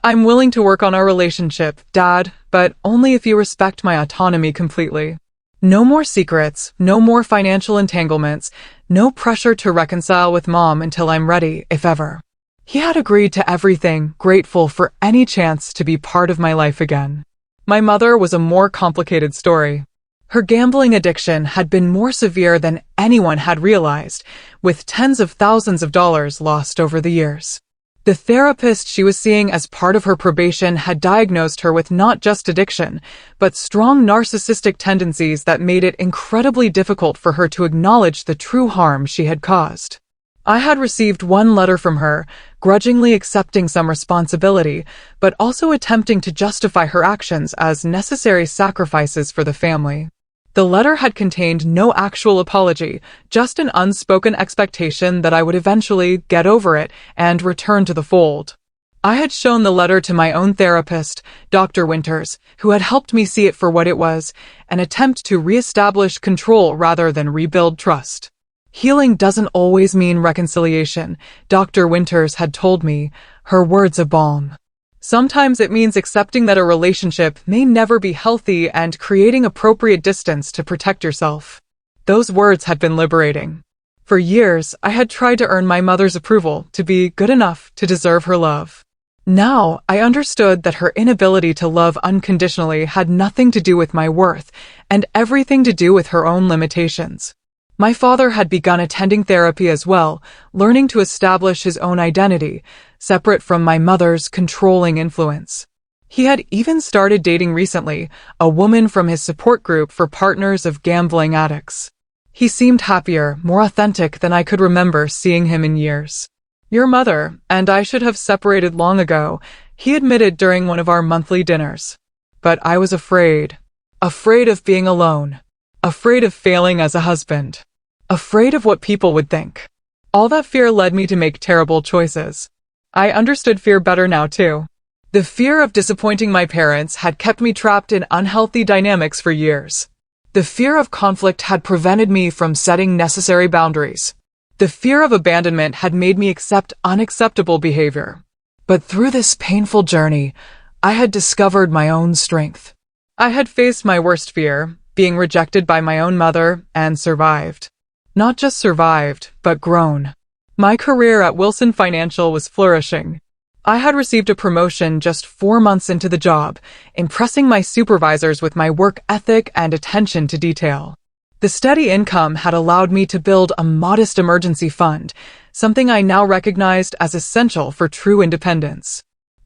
I'm willing to work on our relationship, Dad, but only if you respect my autonomy completely. No more secrets, no more financial entanglements, no pressure to reconcile with Mom until I'm ready, if ever. He had agreed to everything, grateful for any chance to be part of my life again. My mother was a more complicated story. Her gambling addiction had been more severe than anyone had realized, with tens of thousands of dollars lost over the years. The therapist she was seeing as part of her probation had diagnosed her with not just addiction, but strong narcissistic tendencies that made it incredibly difficult for her to acknowledge the true harm she had caused. I had received one letter from her, grudgingly accepting some responsibility, but also attempting to justify her actions as necessary sacrifices for the family. The letter had contained no actual apology, just an unspoken expectation that I would eventually get over it and return to the fold. I had shown the letter to my own therapist, Dr. Winters, who had helped me see it for what it was, an attempt to reestablish control rather than rebuild trust. Healing doesn't always mean reconciliation, Dr. Winters had told me, her words a balm. Sometimes it means accepting that a relationship may never be healthy and creating appropriate distance to protect yourself. Those words had been liberating. For years, I had tried to earn my mother's approval, to be good enough to deserve her love. Now, I understood that her inability to love unconditionally had nothing to do with my worth and everything to do with her own limitations. My father had begun attending therapy as well, learning to establish his own identity, separate from my mother's controlling influence. He had even started dating recently, a woman from his support group for partners of gambling addicts. He seemed happier, more authentic than I could remember seeing him in years. Your mother and I should have separated long ago, he admitted during one of our monthly dinners. But I was afraid. Afraid of being alone. Afraid of failing as a husband. Afraid of what people would think. All that fear led me to make terrible choices. I understood fear better now too. The fear of disappointing my parents had kept me trapped in unhealthy dynamics for years. The fear of conflict had prevented me from setting necessary boundaries. The fear of abandonment had made me accept unacceptable behavior. But through this painful journey, I had discovered my own strength. I had faced my worst fear, being rejected by my own mother, and survived. Not just survived, but grown. My career at Wilson Financial was flourishing. I had received a promotion just 4 months into the job, impressing my supervisors with my work ethic and attention to detail. The steady income had allowed me to build a modest emergency fund, something I now recognized as essential for true independence.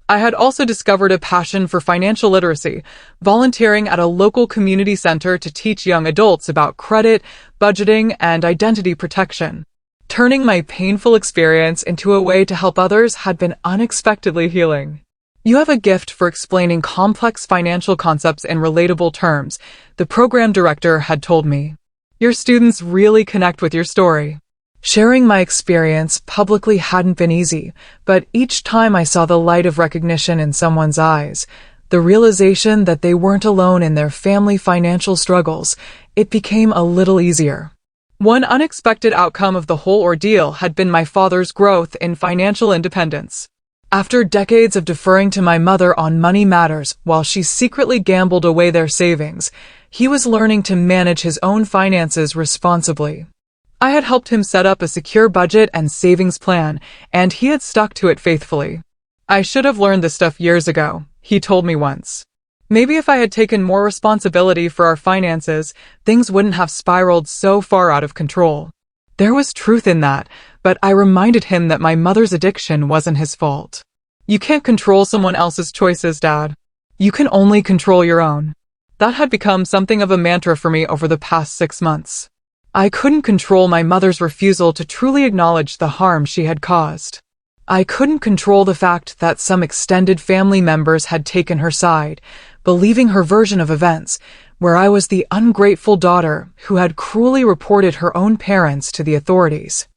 I had also discovered a passion for financial literacy, volunteering at a local community center to teach young adults about credit, budgeting, and identity protection. Turning my painful experience into a way to help others had been unexpectedly healing. You have a gift for explaining complex financial concepts in relatable terms, the program director had told me. Your students really connect with your story. Sharing my experience publicly hadn't been easy, but each time I saw the light of recognition in someone's eyes, the realization that they weren't alone in their family financial struggles, it became a little easier. One unexpected outcome of the whole ordeal had been my father's growth in financial independence. After decades of deferring to my mother on money matters while she secretly gambled away their savings, he was learning to manage his own finances responsibly. I had helped him set up a secure budget and savings plan, and he had stuck to it faithfully. I should have learned this stuff years ago, he told me once. Maybe if I had taken more responsibility for our finances, things wouldn't have spiraled so far out of control. There was truth in that, but I reminded him that my mother's addiction wasn't his fault. You can't control someone else's choices, Dad. You can only control your own. That had become something of a mantra for me over the past 6 months. I couldn't control my mother's refusal to truly acknowledge the harm she had caused. I couldn't control the fact that some extended family members had taken her side, believing her version of events, where I was the ungrateful daughter who had cruelly reported her own parents to the authorities.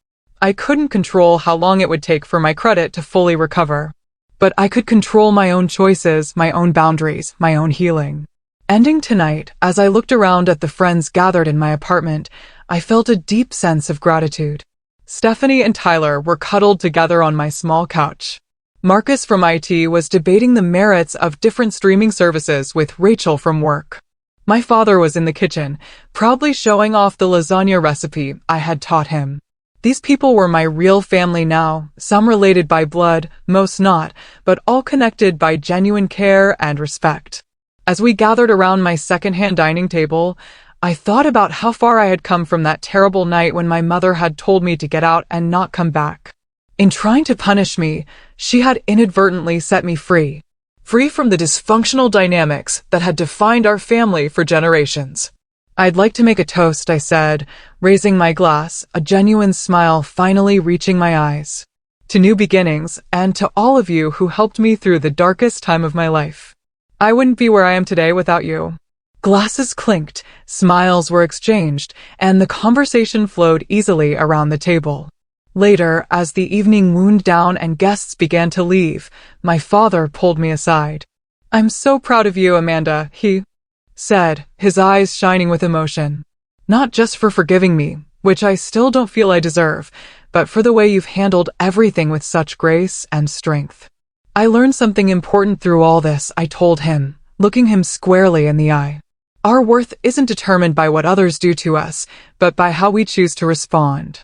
I couldn't control how long it would take for my credit to fully recover. But I could control my own choices, my own boundaries, my own healing. Ending tonight, as I looked around at the friends gathered in my apartment, I felt a deep sense of gratitude. Stephanie and Tyler were cuddled together on my small couch. Marcus from IT was debating the merits of different streaming services with Rachel from work. My father was in the kitchen, proudly showing off the lasagna recipe I had taught him. These people were my real family now, some related by blood, most not, but all connected by genuine care and respect. As we gathered around my second-hand dining table, I thought about how far I had come from that terrible night when my mother had told me to get out and not come back. In trying to punish me, she had inadvertently set me free. Free from the dysfunctional dynamics that had defined our family for generations. I'd like to make a toast, I said, raising my glass, a genuine smile finally reaching my eyes. To new beginnings, and to all of you who helped me through the darkest time of my life. I wouldn't be where I am today without you. Glasses clinked, smiles were exchanged, and the conversation flowed easily around the table. Later, as the evening wound down and guests began to leave, my father pulled me aside. "I'm so proud of you, Amanda," he said, his eyes shining with emotion. "Not just for forgiving me, which I still don't feel I deserve, but for the way you've handled everything with such grace and strength. I learned something important through all this, I told him, looking him squarely in the eye. Our worth isn't determined by what others do to us, but by how we choose to respond.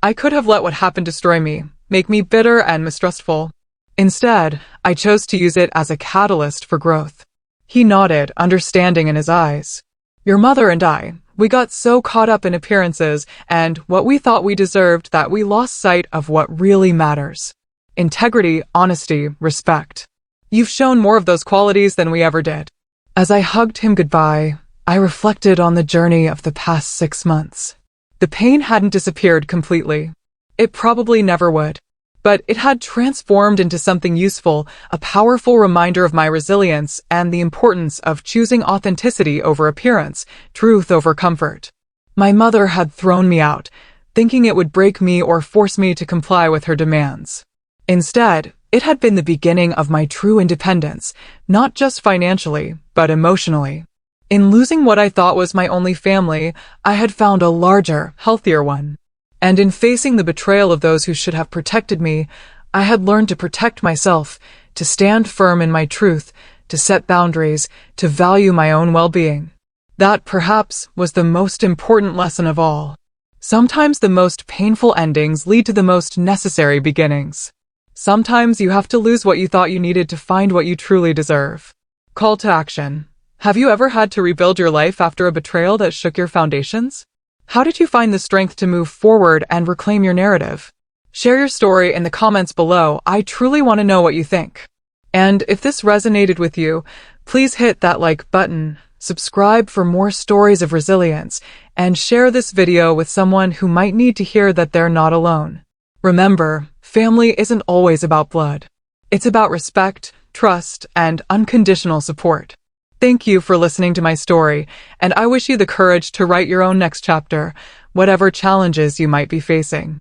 I could have let what happened destroy me, make me bitter and mistrustful. Instead, I chose to use it as a catalyst for growth. He nodded, understanding in his eyes. Your mother and I, we got so caught up in appearances and what we thought we deserved that we lost sight of what really matters. Integrity, honesty, respect. You've shown more of those qualities than we ever did. As I hugged him goodbye, I reflected on the journey of the past 6 months. The pain hadn't disappeared completely. It probably never would. But it had transformed into something useful, a powerful reminder of my resilience and the importance of choosing authenticity over appearance, truth over comfort. My mother had thrown me out, thinking it would break me or force me to comply with her demands. Instead, it had been the beginning of my true independence, not just financially, but emotionally. In losing what I thought was my only family, I had found a larger, healthier one. And in facing the betrayal of those who should have protected me, I had learned to protect myself, to stand firm in my truth, to set boundaries, to value my own well-being. That, perhaps, was the most important lesson of all. Sometimes the most painful endings lead to the most necessary beginnings. Sometimes you have to lose what you thought you needed to find what you truly deserve. Call to action. Have you ever had to rebuild your life after a betrayal that shook your foundations? How did you find the strength to move forward and reclaim your narrative? Share your story in the comments below. I truly want to know what you think. And if this resonated with you, please hit that like button, subscribe for more stories of resilience, and share this video with someone who might need to hear that they're not alone. Remember, family isn't always about blood. It's about respect, trust, and unconditional support. Thank you for listening to my story, and I wish you the courage to write your own next chapter, whatever challenges you might be facing.